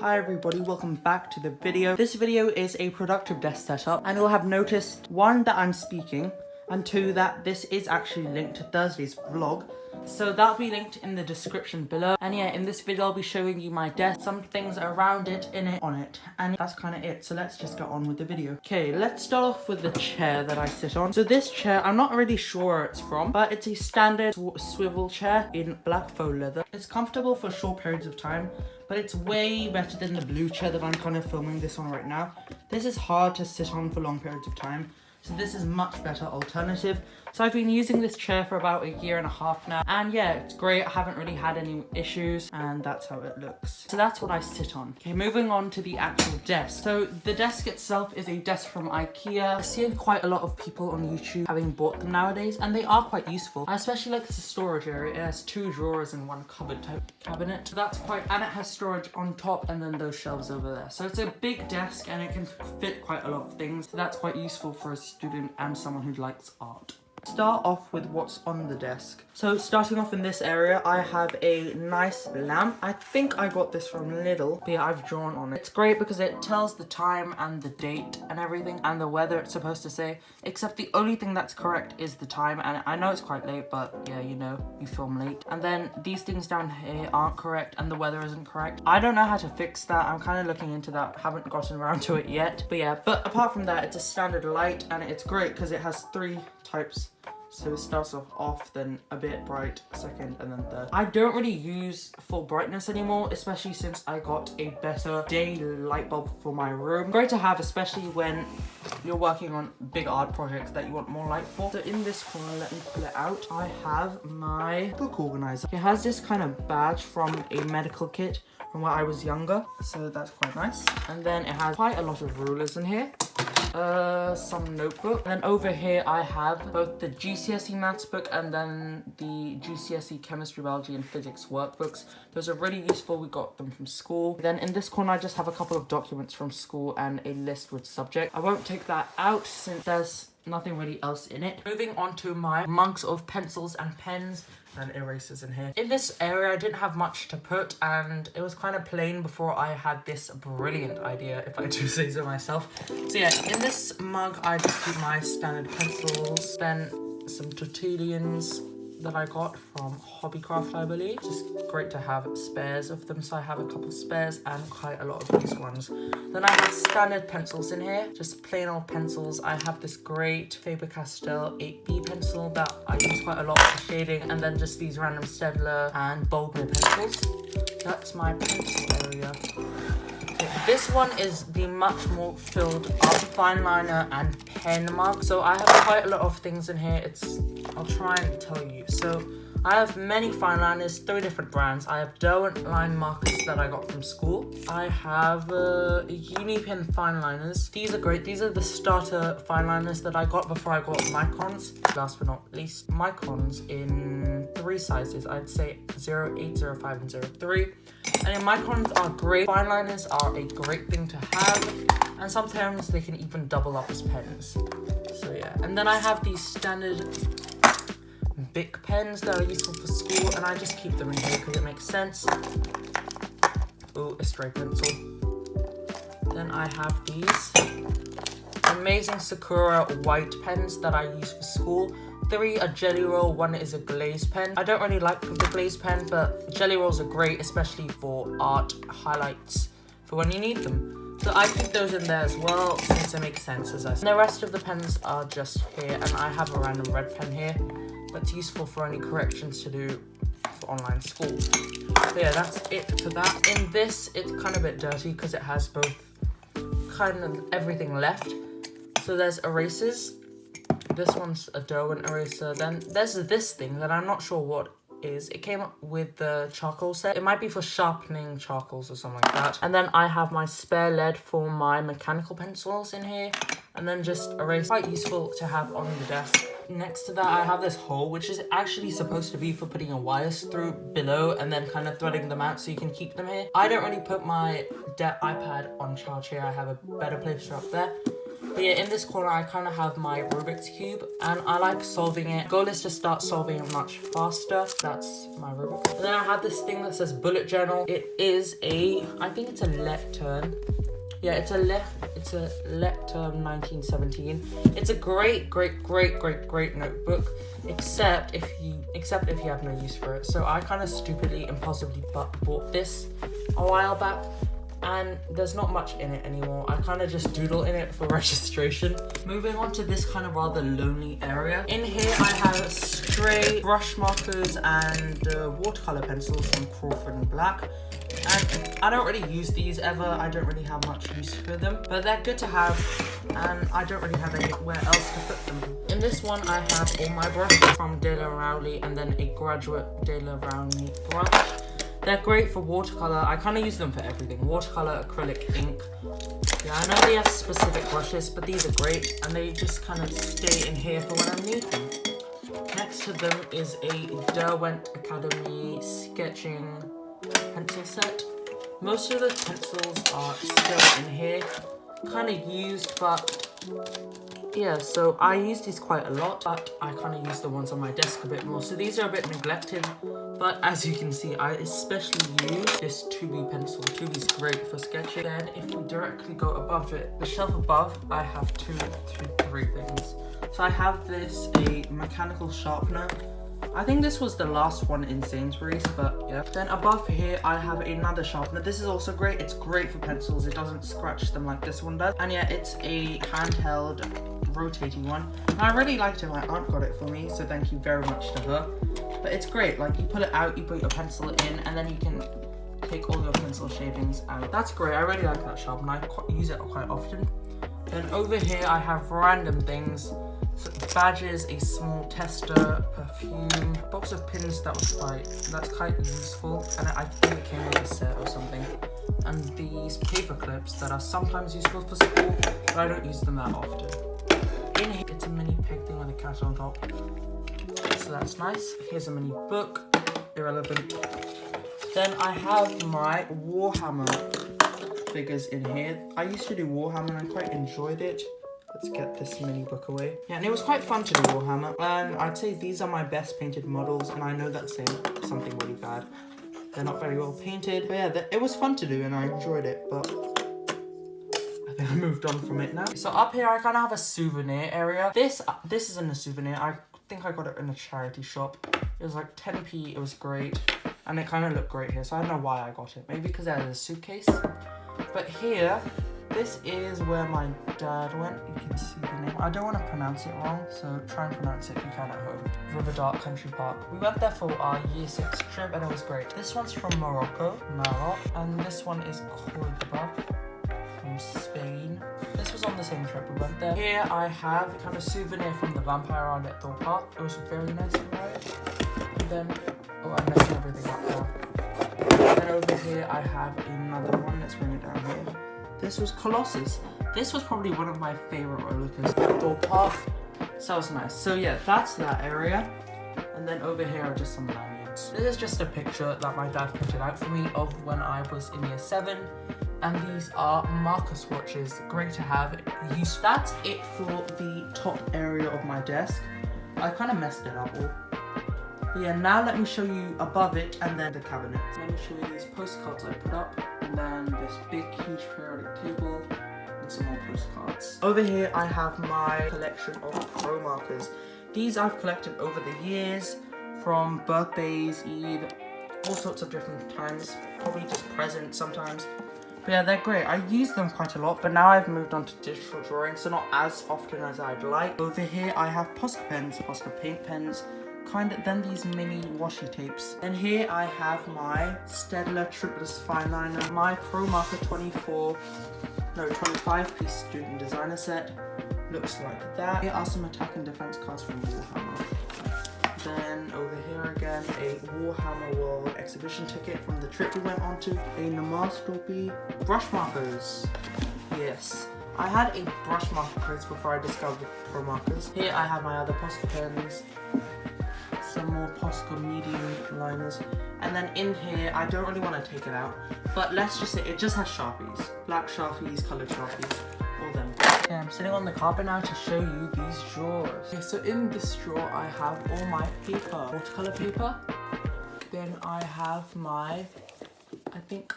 Hi everybody, welcome back to the video. This video is a productive desk setup, and you'll have noticed, 1, that I'm speaking, and 2, that this is actually linked to Thursday's vlog. So that'll be linked in the description below. And yeah, in this video I'll be showing you my desk, some things around it, in it, on it, and that's kind of it. So let's just get on with the video. Okay, let's start off with the chair that I sit on. So this chair, I'm not really sure where it's from, but it's a standard swivel chair in black faux leather. It's comfortable for short periods of time, but it's way better than the blue chair that I'm kind of filming this on right now. This is hard to sit on for long periods of time, so this is much better alternative. So I've been using this chair for about 1.5 years now, and yeah, it's great. I haven't really had any issues, and that's how it looks. So that's what I sit on. Okay, moving on to the actual desk. So the desk itself is a desk from IKEA. I see quite a lot of people on YouTube having bought them nowadays, and they are quite useful. I especially like the storage area. It has 2 drawers and 1 cupboard type cabinet. So that's quite, and it has storage on top and then those shelves over there. So it's a big desk and it can fit quite a lot of things. So that's quite useful for a student and someone who likes art. Start off with what's on the desk. So starting off in this area, I have a nice lamp. I think I got this from Lidl, but yeah, I've drawn on it. It's great because it tells the time and the date and everything and the weather it's supposed to say, except the only thing that's correct is the time, and I know it's quite late, but yeah, you know, you film late. And then these things down here aren't correct and the weather isn't correct. I don't know how to fix that. I'm kind of looking into that. Haven't gotten around to it yet. But yeah, but apart from that, it's a standard light and it's great because it has 3 types. So it starts off, then a bit bright, second, and then third. I don't really use full brightness anymore, especially since I got a better day light bulb for my room. Great to have, especially when you're working on big art projects that you want more light for. So in this corner, let me pull it out, I have my book organizer. It has this kind of badge from a medical kit from when I was younger, so that's quite nice. And then it has quite a lot of rulers in here. Some notebook. And then over here I have both the GCSE maths book and then the GCSE chemistry, biology and physics workbooks. Those are really useful. We got them from school. Then in this corner I just have a couple of documents from school and a list with subject. I won't take that out since there's nothing really else in it. Moving on to my monks of pencils and pens and erasers in here. In this area I didn't have much to put and it was kind of plain before I had this brilliant idea, if I do say so myself. So yeah, in this mug I just keep my standard pencils, then some tortillions that I got from Hobbycraft, I believe. Just great to have spares of them, so I have a couple spares and quite a lot of these ones. Then I have standard pencils in here, just plain old pencils. I have this great Faber-Castell 8B pencil that I use quite a lot for shading, and then just these random Staedtler and Boldmere pencils. That's my pencil area. This one is the much more filled up fine liner and pen mug. So I have quite a lot of things in here. I'll try and tell you. So I have many fine liners, 3 different brands. I have Derwent line markers that I got from school. I have Unipen fine liners. These are great. These are the starter fine liners that I got before I got microns. Last but not least, microns in 3 sizes. I'd say 08, 05 and 03. And microns are great. Fine liners are a great thing to have, and sometimes they can even double up as pens. So yeah, and then I have these standard Bic pens that are useful for school, and I just keep them in here because it makes sense. Oh, a stray pencil. Then I have these amazing Sakura white pens that I use for school. 3 are Jelly Roll, 1 is a glaze pen. I don't really like the glaze pen, but Jelly Rolls are great, especially for art highlights for when you need them. So I keep those in there as well, since it makes sense, as I said. And the rest of the pens are just here, and I have a random red pen here that's useful for any corrections to do for online school. So yeah, that's it for that. In this, it's kind of a bit dirty because it has both kind of everything left. So there's erasers. This one's a Derwent eraser. Then there's this thing that I'm not sure what is. It came up with the charcoal set. It might be for sharpening charcoals or something like that. And then I have my spare lead for my mechanical pencils in here. And then just erase. Quite useful to have on the desk. Next to that, I have this hole, which is actually supposed to be for putting your wires through below and then kind of threading them out so you can keep them here. I don't really put my iPad on charge here. I have a better place up there. But yeah, in this corner, I kind of have my Rubik's Cube, and I like solving it. Goal is to start solving it much faster. That's my Rubik's. And then I have this thing that says bullet journal. It is I think it's a lectern. Yeah, it's a lectern 1917. It's a great notebook, except if you have no use for it. So I kind of stupidly, impulsively bought this a while back, and there's not much in it anymore. I kind of just doodle in it for registration. Moving on to this kind of rather lonely area. In here I have stray brush markers and watercolor pencils from Crawford and Black. And I don't really use these ever. I don't really have much use for them, but they're good to have, and I don't really have anywhere else to put them. In this one I have all my brushes from De La Rowley, and then a graduate De La Rowley brush. They're great for watercolor. I kind of use them for everything. Watercolor, acrylic, ink. Yeah, I know they have specific brushes, but these are great, and they just kind of stay in here for when I need them. Next to them is a Derwent Academy sketching pencil set. Most of the pencils are still in here, kind of used, but yeah, so I use these quite a lot, but I kind of use the ones on my desk a bit more. So these are a bit neglected, but as you can see, I especially use this 2B pencil. 2B is great for sketching. Then if we directly go above it, the shelf above, I have three things. So I have a mechanical sharpener. I think this was the last one in Sainsbury's, but yeah. Then above here, I have another sharpener. This is also great. It's great for pencils. It doesn't scratch them like this one does. And yeah, it's a handheld rotating one. And I really liked it. My aunt got it for me, so thank you very much to her. But it's great. Like, you pull it out, you put your pencil in, and then you can take all your pencil shavings out. That's great. I really like that sharpener. I use it quite often. Then over here, I have random things. So badges, a small tester, perfume, box of pins that's quite useful, and I think it came with a set or something. And these paper clips that are sometimes useful for school, but I don't use them that often. In here, it's a mini peg thing with a cat on top, so that's nice. Here's a mini book, irrelevant. Then I have my Warhammer figures in here. I used to do Warhammer and I quite enjoyed it. Let's get this mini book away. Yeah, and it was quite fun to do Warhammer. And I'd say these are my best painted models, and I know that's saying something really bad. They're not very well painted. But yeah, it was fun to do and I enjoyed it, but I think I moved on from it now. So up here, I kind of have a souvenir area. This isn't a souvenir. I think I got it in a charity shop. It was like 10p, it was great. And it kind of looked great here, so I don't know why I got it. Maybe because it had a suitcase. But here, this is where my dad went. You can see the name. I don't want to pronounce it wrong, so try and pronounce it if you can at home. River Dark Country Park. We went there for our year 6 trip and it was great. This one's from Morocco, Maroc, and this one is Cordoba from Spain. This was on the same trip we went there. Here I have kind of souvenir from the Vampire Island at Thorpe Park. It was very nice and bright. And then, oh, I'm messing everything up now. Then over here I have another one. Let's bring it down here. This was Colossus. This was probably one of my favorite roller coasters at Thorpe Park. So that was nice. So yeah, that's that area. And then over here are just some lanyards. This is just a picture that my dad printed out for me of when I was in year 7. And these are marker swatches. Great to have. That's it for the top area of my desk. I kind of messed it up all. But yeah, now let me show you above it and then the cabinet. Let me show you these postcards I put up, and then this big huge periodic table and some more postcards. Over here I have my collection of pro markers. These I've collected over the years, from birthdays, Eid, all sorts of different times, probably just presents sometimes. But yeah, they're great. I use them quite a lot, but now I've moved on to digital drawing, so not as often as I'd like. Over here I have Posca pens, Posca paint pens, then these mini washi tapes. And here I have my Staedtler Triplus fine liner, my Pro Marker 25-piece student designer set. Looks like that. Here are some attack and defense cards from Warhammer. Then over here again, a Warhammer World exhibition ticket from the trip we went on to. A Namastorpy brush markers. Yes. I had a brush marker craze before I discovered Pro markers. Here I have my other Posca pens, some more Posca medium liners, and then in here, I don't really want to take it out, but let's just say it just has Sharpies. Black Sharpies, coloured Sharpies, all them. Yeah, I'm sitting on the carpet now to show you these drawers. Okay, so in this drawer I have all my paper, watercolor paper. Then I have my, I think,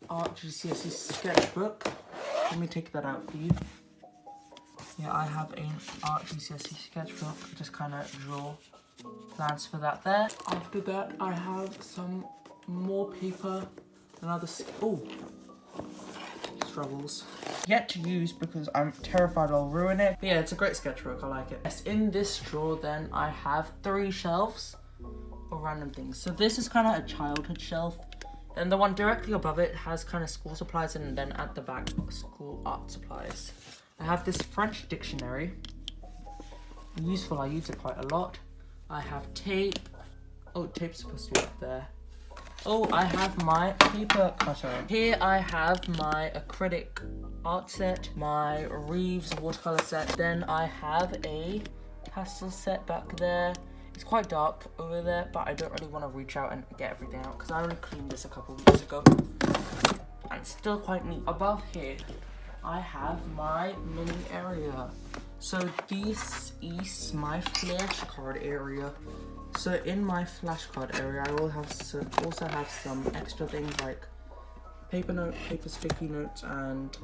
art GCSE sketchbook. Let me take that out for you. Yeah, I have an art GCSE sketchbook. Just kind of draw plans for that there. After that, I have some more paper, another, struggles. Yet to use because I'm terrified I'll ruin it. But yeah, it's a great sketchbook, I like it. Yes, in this drawer then I have 3 shelves of random things. So this is kind of a childhood shelf. And the one directly above it has kind of school supplies, and then at the back, school art supplies. I have this French dictionary. Useful, I use it quite a lot. I have tape. Oh, tape's supposed to be up there. Oh, I have my paper cutter. Here I have my acrylic art set, my Reeves watercolor set. Then I have a pastel set back there. It's quite dark over there, but I don't really want to reach out and get everything out because I only cleaned this a couple weeks ago. And it's still quite neat. Above here, I have my mini area. So this is my flashcard area. So in my flashcard area, I will have also have some extra things like paper sticky notes, and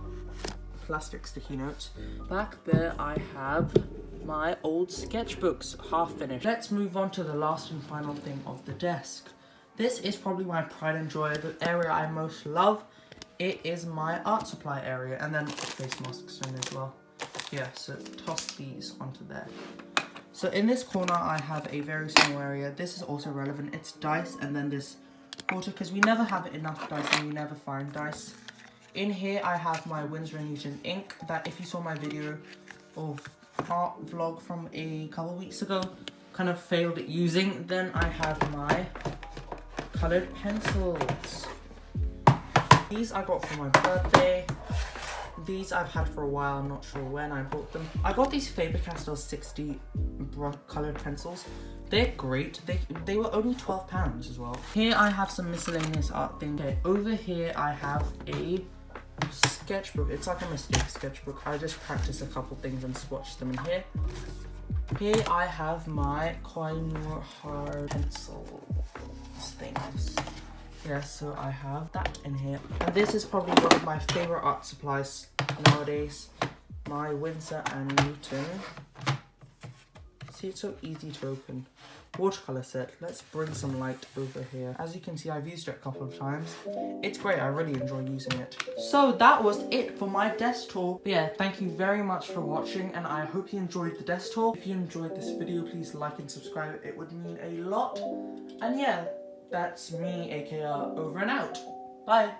plastic sticky notes. Back there, I have my old sketchbooks, half finished. Let's move on to the last and final thing of the desk. This is probably my pride and joy, the area I most love. It is my art supply area, and then face masks in as well. Yeah, so toss these onto there. So in this corner, I have a very small area. This is also relevant. It's dice, and then this quarter, because we never have enough dice and we never find dice. In here, I have my Winsor & Newton ink that if you saw my video of art vlog from a couple weeks ago, kind of failed at using. Then I have my colored pencils. These I got for my birthday. These I've had for a while, I'm not sure when I bought them. I got these Faber-Castell 60 colored pencils. They're great. They were only £12 as well. Here I have some miscellaneous art things. Okay, over here I have a sketchbook. It's like a mistake sketchbook. I just practiced a couple things and swatched them in here. Here I have my Koh-i-Noor hard pencil things. Yeah, so I have that in here. And this is probably one of my favorite art supplies nowadays. My Winsor & Newton. See, it's so easy to open. Watercolor set. Let's bring some light over here. As you can see, I've used it a couple of times. It's great. I really enjoy using it. So that was it for my desk tour. But yeah, thank you very much for watching, and I hope you enjoyed the desk tour. If you enjoyed this video, please like and subscribe. It would mean a lot. And yeah, that's me, aka over and out. Bye.